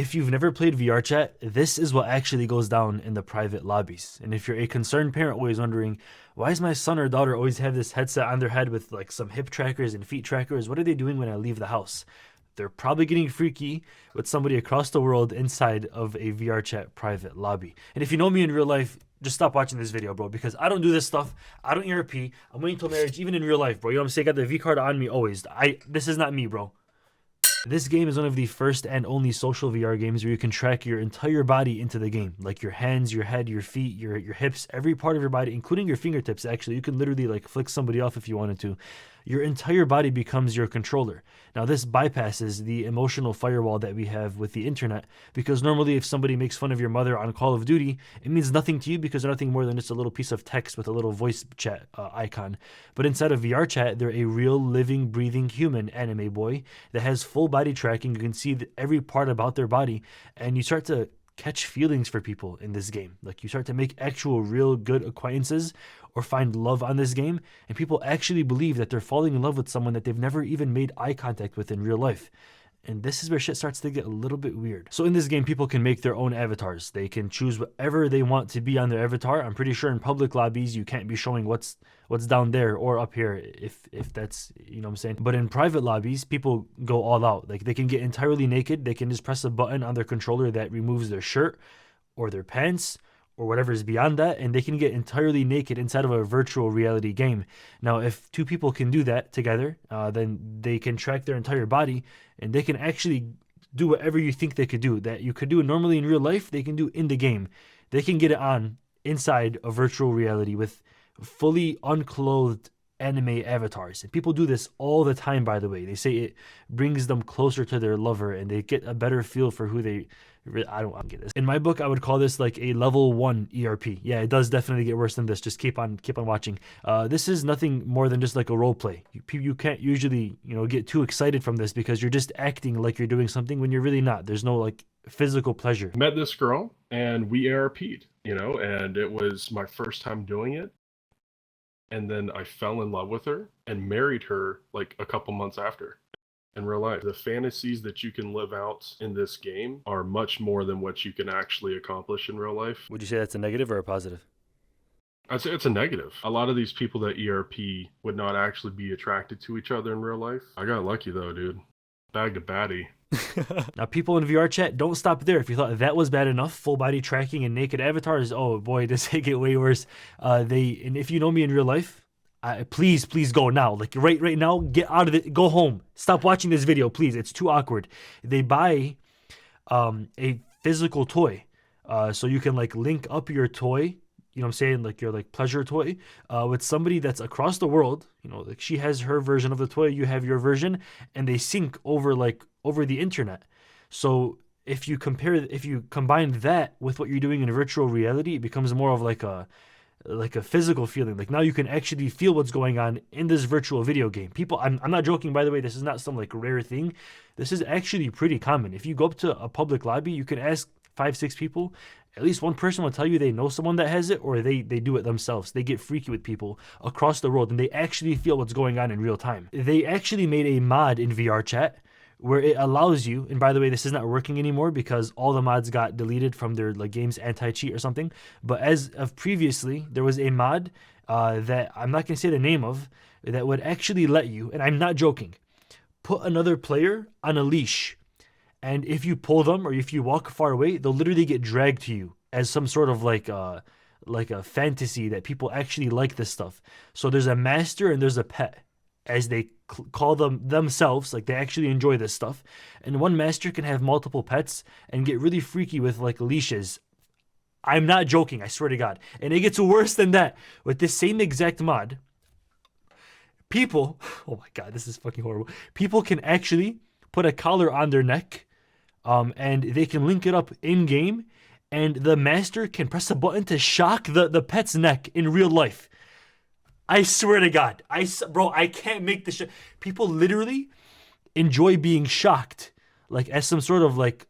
If you've never played VRChat, this is what actually goes down in the private lobbies. And if you're a concerned parent always wondering, why does my son or daughter always have this headset on their head with like some hip trackers and feet trackers? What are they doing when I leave the house? They're probably getting freaky with somebody across the world inside of a VRChat private lobby. And if you know me in real life, just stop watching this video, bro, because I don't do this stuff. I don't ERP. I'm waiting till marriage, even in real life, bro. You know what I'm saying? I got the V card on me always. This is not me, bro. This game is one of the first and only social VR games where you can track your entire body into the game, like your hands, your head, your feet, your hips, every part of your body, including your fingertips. Actually, you can literally like flick somebody off if you wanted to. Your entire body becomes your controller. Now, this bypasses the emotional firewall that we have with the internet, because normally if somebody makes fun of your mother on Call of Duty, it means nothing to you because they're nothing more than just a little piece of text with a little voice chat icon. But inside of VR chat, they're a real living, breathing human anime boy that has full body tracking. You can see every part about their body, and you start to catch feelings for people in this game. Like, you start to make actual real good acquaintances or find love on this game, and people actually believe that they're falling in love with someone that they've never even made eye contact with in real life. And this is where shit starts to get a little bit weird. So in this game, people can make their own avatars. They can choose whatever they want to be on their avatar. I'm pretty sure in public lobbies, you can't be showing what's down there or up here, if that's, you know what I'm saying. But in private lobbies, people go all out. Like, they can get entirely naked. They can just press a button on their controller that removes their shirt or their pants or whatever is beyond that, and they can get entirely naked inside of a virtual reality game. Now, if two people can do that together, then they can track their entire body, and they can actually do whatever you think they could do. That you could do normally in real life, they can do in the game. They can get it on inside a virtual reality with fully unclothed anime avatars. And people do this all the time, by the way. They say it brings them closer to their lover, and they get a better feel for who they... I don't get this. In my book, I would call this like a level 1 ERP. Yeah, it does definitely get worse than this. Just keep on watching. This is nothing more than just like a role play. You can't usually, get too excited from this because you're just acting like you're doing something when you're really not. There's no like physical pleasure. Met this girl and we ARP'd, and it was my first time doing it. And then I fell in love with her and married her like a couple months after. In real life, the fantasies that you can live out in this game are much more than what you can actually accomplish in real life. Would you say that's a negative or a positive? I'd say it's a negative. A lot of these people that ERP would not actually be attracted to each other in real life. I got lucky though, dude. Bagged a baddie. Now, people in VR chat, don't stop there. If you thought that was bad enough, full body tracking and naked avatars, oh boy, does it get way worse. And if you know me in real life, please go now. Like right now, get out of it. Go home. Stop watching this video, please. It's too awkward. They buy a physical toy, so you can like link up your toy. You know what I'm saying? Like your like pleasure toy with somebody that's across the world. Like she has her version of the toy, you have your version, and they sync over the internet. So if you combine that with what you're doing in virtual reality, it becomes more of like a physical feeling. Like now you can actually feel what's going on in this virtual video game. People, I'm not joking, by the way. This is not some like rare thing. This is actually pretty common. If you go up to a public lobby, you can ask 5-6 people. At least one person will tell you they know someone that has it, or they do it themselves. They get freaky with people across the world, and they actually feel what's going on in real time. They actually made a mod in VR chat where it allows you, and by the way, this is not working anymore because all the mods got deleted from their like game's anti-cheat or something. But as of previously, there was a mod that I'm not going to say the name of, that would actually let you, and I'm not joking, put another player on a leash. And if you pull them or if you walk far away, they'll literally get dragged to you as some sort of like a fantasy that people actually like this stuff. So there's a master and there's a pet, as they call them themselves. Like they actually enjoy this stuff. And one master can have multiple pets and get really freaky with like leashes. I'm not joking, I swear to God. And it gets worse than that. With this same exact mod, people, oh my God, this is fucking horrible. People can actually put a collar on their neck, and they can link it up in game, and the master can press a button to shock the pet's neck in real life. I swear to God, bro, I can't make this shit. People literally enjoy being shocked, like as some sort of like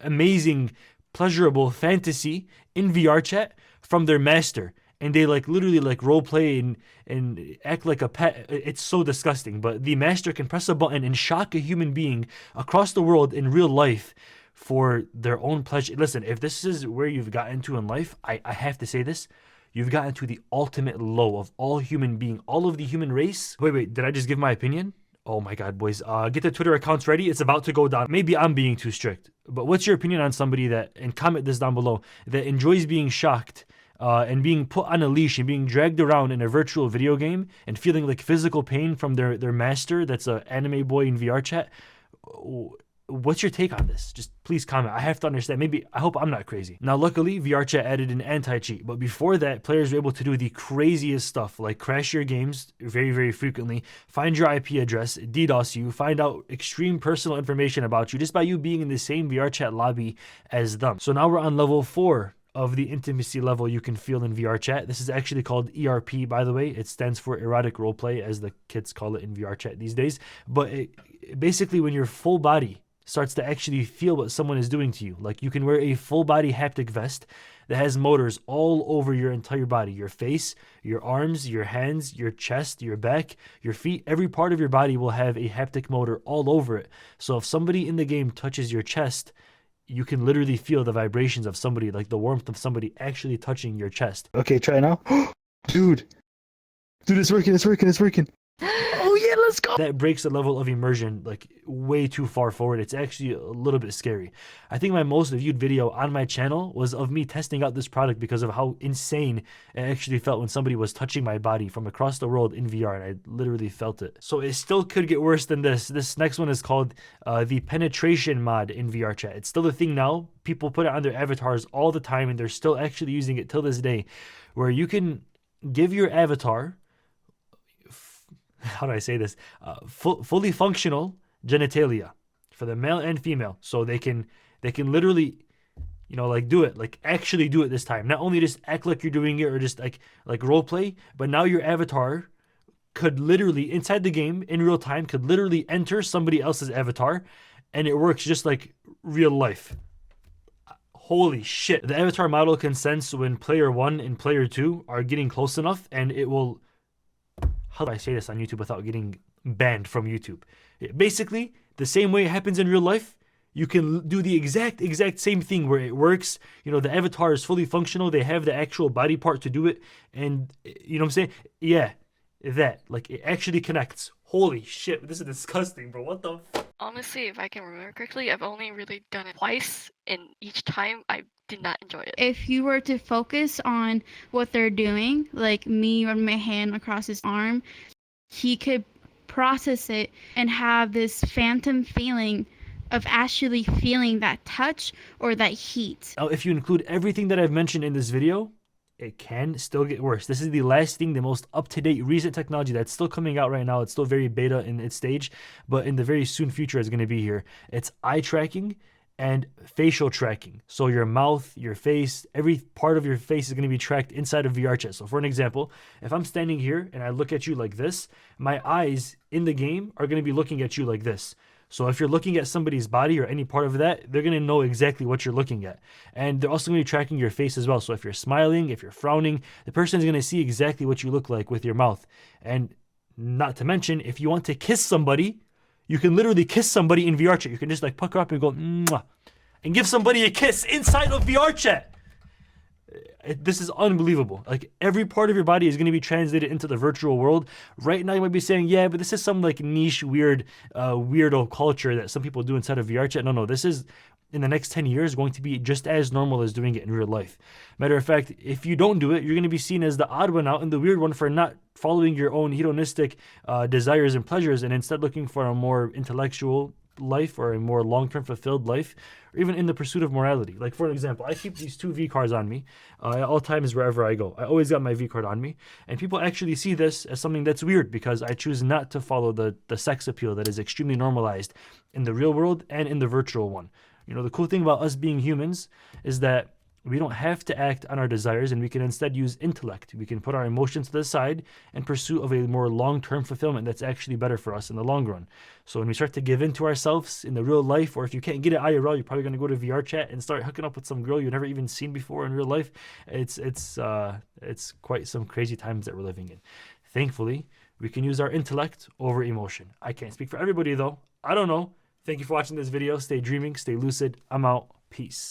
amazing, pleasurable fantasy in VR chat from their master. And they like literally like role play and act like a pet. It's so disgusting. But the master can press a button and shock a human being across the world in real life for their own pleasure. Listen, if this is where you've gotten to in life, I have to say this. You've gotten to the ultimate low of all human being, all of the human race. Wait, did I just give my opinion? Oh my God, boys. Get the Twitter accounts ready. It's about to go down. Maybe I'm being too strict, but what's your opinion on somebody that, and comment this down below, that enjoys being shocked and being put on a leash and being dragged around in a virtual video game and feeling like physical pain from their master that's an anime boy in VRChat? What's your take on this? Just please comment. I have to understand. Maybe, I hope I'm not crazy. Now, luckily, VRChat added an anti-cheat, but before that, players were able to do the craziest stuff, like crash your games very, very frequently, find your IP address, DDoS you, find out extreme personal information about you just by you being in the same VRChat lobby as them. So now we're on level 4 of the intimacy level you can feel in VRChat. This is actually called ERP, by the way. It stands for erotic roleplay, as the kids call it in VRChat these days. But basically, when your full body starts to actually feel what someone is doing to you. Like, you can wear a full body haptic vest that has motors all over your entire body, your face, your arms, your hands, your chest, your back, your feet. Every part of your body will have a haptic motor all over it. So if somebody in the game touches your chest, you can literally feel the vibrations of somebody, like the warmth of somebody actually touching your chest. Okay, try now. Dude, it's working. Oh yeah, let's go. That breaks the level of immersion like way too far forward. It's actually a little bit scary. I think my most viewed video on my channel was of me testing out this product because of how insane it actually felt when somebody was touching my body from across the world in VR, and I literally felt it. So it still could get worse than this. This next one is called the penetration mod in VRChat. It's still a thing now. People put it on their avatars all the time, and they're still actually using it till this day, where you can give your avatar, how do I say this, fully functional genitalia for the male and female, so they can literally, you know, like do it, like actually do it this time, not only just act like you're doing it or just like role play, but now your avatar could literally, inside the game in real time, could literally enter somebody else's avatar, and it works just like real life. Holy shit. The avatar model can sense when player 1 and player 2 are getting close enough, and it will, how do I say this on YouTube without getting banned from YouTube? Basically, the same way it happens in real life, you can do the exact same thing where it works. You know, the avatar is fully functional. They have the actual body part to do it. And you know what I'm saying? Yeah, that. Like, it actually connects. Holy shit, this is disgusting, bro. What the f? Honestly, if I can remember correctly, I've only really done it twice, and each time I did not enjoy it. If you were to focus on what they're doing, like me running my hand across his arm, he could process it and have this phantom feeling of actually feeling that touch or that heat. Now, if you include everything that I've mentioned in this video, it can still get worse. This is the last thing, the most up-to-date recent technology that's still coming out right now. It's still very beta in its stage, but in the very soon future it's going to be here. It's eye tracking and facial tracking. So your mouth, your face, every part of your face is going to be tracked inside of VRChat. So for an example, if I'm standing here and I look at you like this, my eyes in the game are going to be looking at you like this. So if you're looking at somebody's body or any part of that, they're going to know exactly what you're looking at. And they're also going to be tracking your face as well. So if you're smiling, if you're frowning, the person is going to see exactly what you look like with your mouth. And not to mention, if you want to kiss somebody, you can literally kiss somebody in VRChat. You can just like pucker up and go, mwah, and give somebody a kiss inside of VRChat. This is unbelievable. Like, every part of your body is going to be translated into the virtual world. Right now you might be saying, yeah, but this is some like niche weird weirdo culture that some people do inside of VRChat. No, this is, in the next 10 years, going to be just as normal as doing it in real life. Matter of fact, if you don't do it, you're going to be seen as the odd one out and the weird one for not following your own hedonistic desires and pleasures, and instead looking for a more intellectual life or a more long-term fulfilled life, or even in the pursuit of morality. Like, for an example, I keep these 2 V cards on me at all times wherever I go. I always got my V card on me, and people actually see this as something that's weird because I choose not to follow the sex appeal that is extremely normalized in the real world and in the virtual one. You know, the cool thing about us being humans is that we don't have to act on our desires, and we can instead use intellect. We can put our emotions to the side in pursuit of a more long-term fulfillment that's actually better for us in the long run. So when we start to give in to ourselves in the real life, or if you can't get it IRL, you're probably going to go to VRChat and start hooking up with some girl you've never even seen before in real life. It's quite some crazy times that we're living in. Thankfully, we can use our intellect over emotion. I can't speak for everybody though. I don't know. Thank you for watching this video. Stay dreaming, stay lucid. I'm out. Peace.